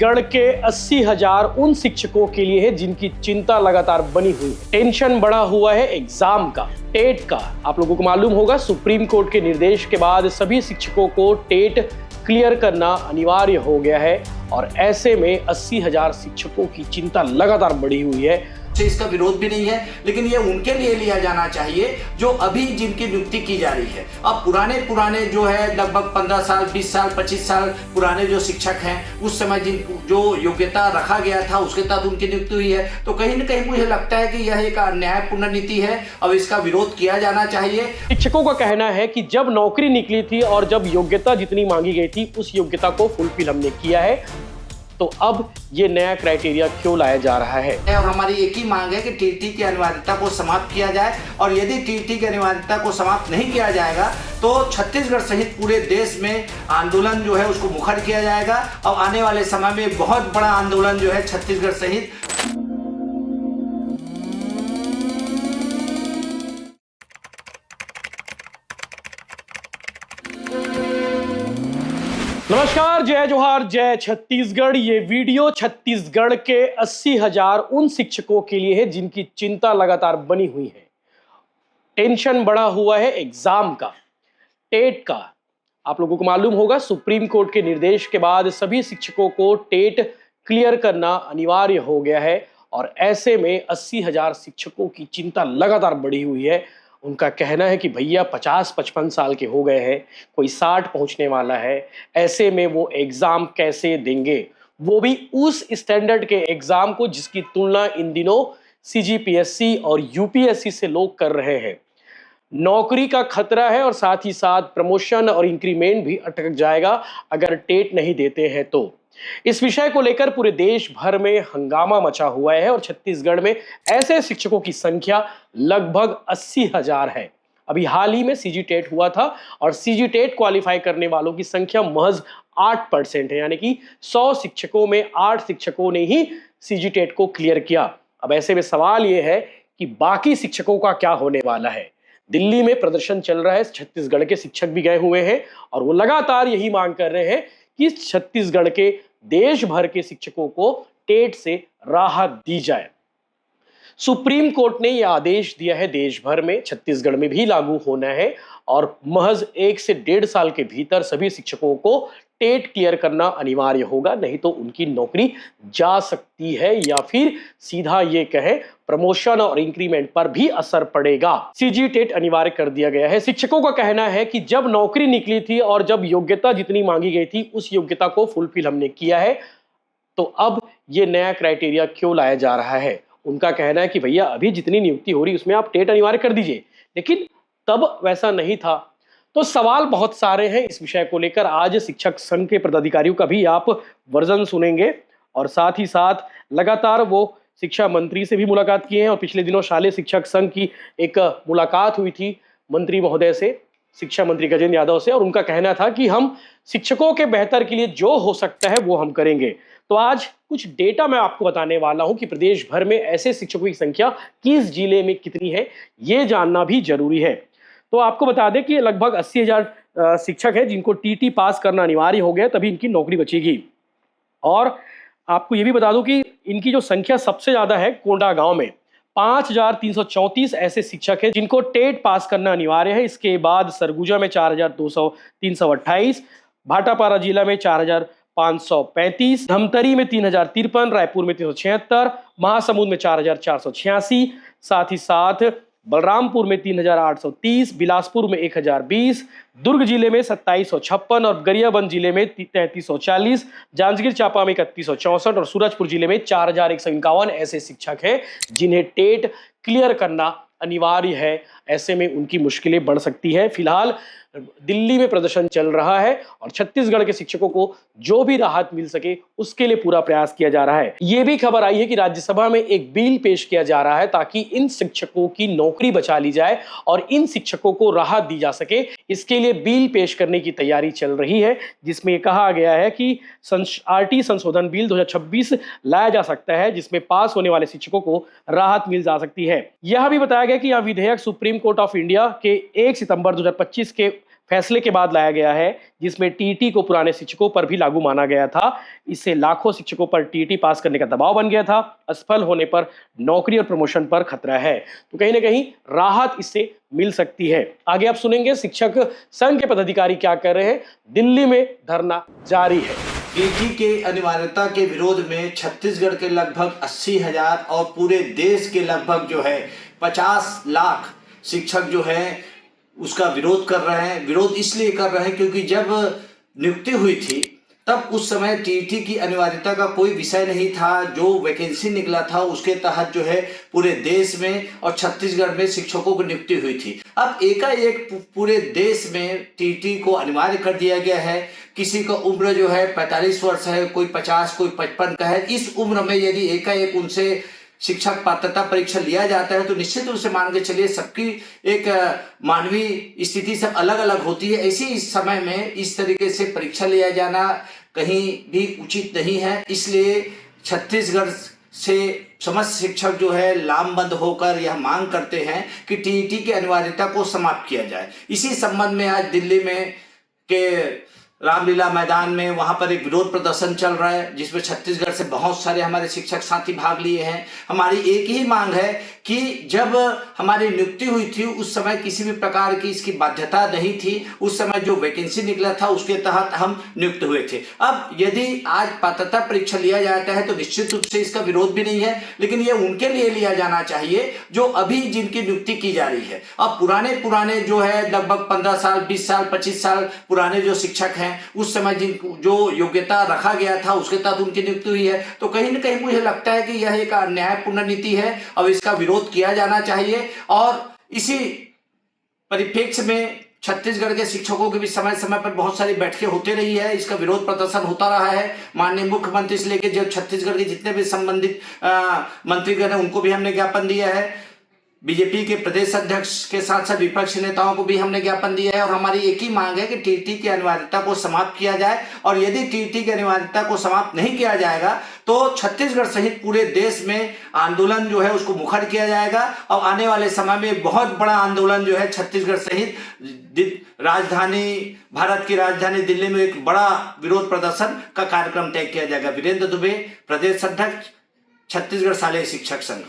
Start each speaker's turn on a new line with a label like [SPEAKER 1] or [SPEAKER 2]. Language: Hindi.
[SPEAKER 1] छत्तीसगढ़ के 80,000 उन शिक्षकों के लिए है जिनकी चिंता लगातार बनी हुई है। टेंशन बढ़ा हुआ है एग्जाम का, टेट का। आप लोगों को मालूम होगा, सुप्रीम कोर्ट के निर्देश के बाद सभी शिक्षकों को टेट क्लियर करना अनिवार्य हो गया है और ऐसे में 80,000 शिक्षकों की चिंता लगातार बढ़ी हुई है।
[SPEAKER 2] इसका विरोध भी नहीं है, लेकिन ये उनके लिए लिया जाना चाहिए जो अभी जिनकी नियुक्ति की जा रही है। अब पुराने जो है लगभग 15 साल 20 साल 25 साल पुराने जो शिक्षक हैं, उस समय जो योग्यता रखा गया था उसके तहत उनकी नियुक्ति हुई है, तो कहीं ना कहीं मुझे लगता है कि यह एक अन्यायपूर्ण नीति है। अब इसका विरोध किया जाना चाहिए।
[SPEAKER 1] शिक्षकों का कहना है कि जब नौकरी निकली थी और जब योग्यता जितनी मांगी गई थी उस योग्यता को फुलफिल हमने किया है, तो अब ये नया क्राइटेरिया क्यों लाया जा रहा है।
[SPEAKER 2] और हमारी एक ही मांग है कि टीटी की अनिवार्यता को समाप्त किया जाए, और यदि टीटी की अनिवार्यता को समाप्त नहीं किया जाएगा तो छत्तीसगढ़ सहित पूरे देश में आंदोलन जो है उसको मुखर किया जाएगा। और आने वाले समय में बहुत बड़ा आंदोलन जो है छत्तीसगढ़ सहित।
[SPEAKER 1] नमस्कार, जय जोहार, जय छत्तीसगढ़। ये वीडियो छत्तीसगढ़ के 80,000 उन शिक्षकों के लिए है जिनकी चिंता लगातार बनी हुई है। टेंशन बढ़ा हुआ है एग्जाम का, टेट का। आप लोगों को मालूम होगा, सुप्रीम कोर्ट के निर्देश के बाद सभी शिक्षकों को टेट क्लियर करना अनिवार्य हो गया है और ऐसे में 80,000 शिक्षकों की चिंता लगातार बढ़ी हुई है। उनका कहना है कि भैया 50-55 साल के हो गए हैं, कोई 60 पहुंचने वाला है, ऐसे में वो एग्जाम कैसे देंगे, वो भी उस स्टैंडर्ड के एग्जाम को जिसकी तुलना इन दिनों सीजीपीएससी और यूपीएससी से लोग कर रहे हैं। नौकरी का खतरा है और साथ ही साथ प्रमोशन और इंक्रीमेंट भी अटक जाएगा अगर टेट नहीं देते हैं तो। इस विषय को लेकर पूरे देश भर में हंगामा मचा हुआ है और छत्तीसगढ़ में ऐसे शिक्षकों की संख्या लगभग 80,000 है। अभी हाल ही में सीजी टेट हुआ था और सीजी टेट क्वालिफाई करने वालों की संख्या महज 8% है, यानी कि 100 शिक्षकों में 8 शिक्षकों ने ही सीजी टेट को क्लियर किया। अब ऐसे में सवाल यह है कि बाकी शिक्षकों का क्या होने वाला है। दिल्ली में प्रदर्शन चल रहा है, छत्तीसगढ़ के शिक्षक भी गए हुए हैं और वो लगातार यही मांग कर रहे हैं कि छत्तीसगढ़ के देश भर के शिक्षकों को टेट से राहत दी जाए। सुप्रीम कोर्ट ने यह आदेश दिया है, देश भर में, छत्तीसगढ़ में भी लागू होना है और महज 1 से 1.5 साल के भीतर सभी शिक्षकों को टेट क्लियर करना अनिवार्य होगा, नहीं तो उनकी नौकरी जा सकती है या फिर सीधा ये कहें प्रमोशन और इंक्रीमेंट पर भी असर पड़ेगा। सीजी टेट अनिवार्य कर दिया गया है। शिक्षकों का कहना है कि जब नौकरी निकली थी और जब योग्यता जितनी मांगी गई थी उस योग्यता को फुलफिल हमने किया है, तो अब ये नया क्राइटेरिया क्यों लाया जा रहा है। उनका कहना है कि भैया अभी जितनी नियुक्ति हो रही उसमें आप टेट अनिवार्य कर दीजिए, लेकिन तब वैसा नहीं था। तो सवाल बहुत सारे हैं इस विषय को लेकर। आज शिक्षक संघ के पदाधिकारियों का भी आप वर्जन सुनेंगे और साथ ही साथ लगातार वो शिक्षा मंत्री से भी मुलाकात किए हैं और पिछले दिनों शालेय शिक्षक संघ की एक मुलाकात हुई थी मंत्री महोदय से, शिक्षा मंत्री गजेंद्र यादव से, और उनका कहना था कि हम शिक्षकों के बेहतर के लिए जो हो सकता है वो हम करेंगे। तो आज कुछ डेटा मैं आपको बताने वाला हूं कि प्रदेश भर में ऐसे शिक्षकों की संख्या किस जिले में कितनी है, ये जानना भी जरूरी है। तो आपको बता दें कि लगभग 80,000 शिक्षक हैं जिनको टीटी पास करना अनिवार्य हो गया, तभी इनकी नौकरी बचेगी। और आपको ये भी बता दूं कि इनकी जो संख्या सबसे ज्यादा है कोंडा गांव में 5,334 ऐसे शिक्षक हैं जिनको टेट पास करना अनिवार्य है। इसके बाद सरगुजा में 4,328, भाटापारा जिला में 4,535, धमतरी में 3,053, रायपुर में 376, महासमुंद में 4,486, साथ ही साथ बलरामपुर में 3,830, बिलासपुर में 1,020, दुर्ग जिले में 2,756 और गरियाबंद जिले में 3,340, जांजगीर चांपा में 3,164 और सूरजपुर जिले में 4,151 ऐसे शिक्षक हैं जिन्हें टेट क्लियर करना अनिवार्य है। ऐसे में उनकी मुश्किलें बढ़ सकती है। फिलहाल दिल्ली में प्रदर्शन चल रहा है और छत्तीसगढ़ के शिक्षकों को जो भी राहत मिल सके उसके लिए पूरा प्रयास किया जा रहा है। ये भी खबर आई है कि राज्यसभा में एक बिल पेश किया जा रहा है ताकि इन शिक्षकों की नौकरी बचा ली जाए और इन शिक्षकों को राहत दी जा सके। इसके लिए बिल पेश करने की तैयारी चल रही है, जिसमें कहा गया है कि आरटी संशोधन बिल 2026 लाया जा सकता है, जिसमें पास होने वाले शिक्षकों को राहत मिल जा सकती है। यह भी बताया गया कि यह विधेयक सुप्रीम कोर्ट ऑफ इंडिया के 1 सितंबर 2025 के फैसले के बाद लाया गया है, जिसमें टीईटी को पुराने शिक्षकों पर भी लागू माना गया था। इससे लाखों शिक्षकों पर टीईटी पास करने का दबाव बन गया था। असफल होने पर नौकरी और प्रमोशन पर खतरा है, तो कहीं ना कहीं राहत इससे मिल सकती है। आगे आप सुनेंगे शिक्षक संघ के पदाधिकारी क्या कर रहे हैं। दिल्ली में धरना जारी है।
[SPEAKER 2] टीटी के अनिवार्यता के विरोध में छत्तीसगढ़ के लगभग 80,000 और पूरे देश के लगभग जो है 50 लाख शिक्षक जो है उसका विरोध कर रहे हैं। विरोध इसलिए कर रहे हैं क्योंकि जब नियुक्ति हुई थी तब उस समय टीटी की अनिवार्यता का कोई विषय नहीं था। जो वैकेंसी निकला था उसके तहत जो है पूरे देश में और छत्तीसगढ़ में शिक्षकों की नियुक्ति हुई थी। अब एकाएक पूरे देश में टीटी को अनिवार्य कर दिया गया है। किसी का उम्र जो है 45 वर्ष है, कोई 50, कोई 55 का है। इस उम्र में यदि एकाएक उनसे शिक्षक पात्रता परीक्षा लिया जाता है तो निश्चित रूप से मान के चलिए सबकी एक मानवीय स्थिति सब अलग अलग होती है। ऐसे इस समय में इस तरीके से परीक्षा लिया जाना कहीं भी उचित नहीं है। इसलिए छत्तीसगढ़ से समस्त शिक्षक जो है लामबंद होकर यह मांग करते हैं कि टीईटी की अनिवार्यता को समाप्त किया जाए। इसी संबंध में आज दिल्ली में के रामलीला मैदान में वहां पर एक विरोध प्रदर्शन चल रहा है, जिसमें छत्तीसगढ़ से बहुत सारे हमारे शिक्षक साथी भाग लिए हैं। हमारी एक ही मांग है कि जब हमारी नियुक्ति हुई थी उस समय किसी भी प्रकार की इसकी बाध्यता नहीं थी। उस समय जो वैकेंसी निकला था उसके तहत हम नियुक्त हुए थे। अब यदि आज पात्रता परीक्षा लिया जाता है तो निश्चित रूप से इसका विरोध भी नहीं है, लेकिन ये उनके लिए लिया जाना चाहिए जो अभी जिनकी नियुक्ति की जा रही है। अब पुराने जो है लगभग 15 साल 20 साल 25 साल पुराने जो शिक्षक हैं उस समय जिनको जो योग्यता रखा गया था उसके तहत उनकी नियुक्ति हुई है, तो कहीं ना कहीं मुझे लगता है कि यह एक अन्यायपूर्ण नीति है। अब इसका विरोध किया जाना चाहिए और इसी परिप्रेक्ष्य में छत्तीसगढ़ के शिक्षकों की भी समय समय पर बहुत सारी बैठकें होती रही है। इसका विरोध प्रदर्शन होता रहा है। माननीय मुख्यमंत्री से लेकर जब छत्तीसगढ़ के जितने भी संबंधित मंत्रीगण हैं उनको भी हमने ज्ञापन दिया है। बीजेपी के प्रदेश अध्यक्ष के साथ साथ विपक्ष नेताओं को भी हमने ज्ञापन दिया है और हमारी एक ही मांग है कि टीटी की अनिवार्यता को समाप्त किया जाए। और यदि टीटी की अनिवार्यता को समाप्त नहीं किया जाएगा तो छत्तीसगढ़ सहित पूरे देश में आंदोलन जो है उसको मुखर किया जाएगा और आने वाले समय में बहुत बड़ा आंदोलन जो है छत्तीसगढ़ सहित राजधानी भारत की राजधानी दिल्ली में एक बड़ा विरोध प्रदर्शन का कार्यक्रम तय किया जाएगा। वीरेंद्र दुबे, प्रदेश अध्यक्ष, छत्तीसगढ़ शालेय शिक्षक संघ।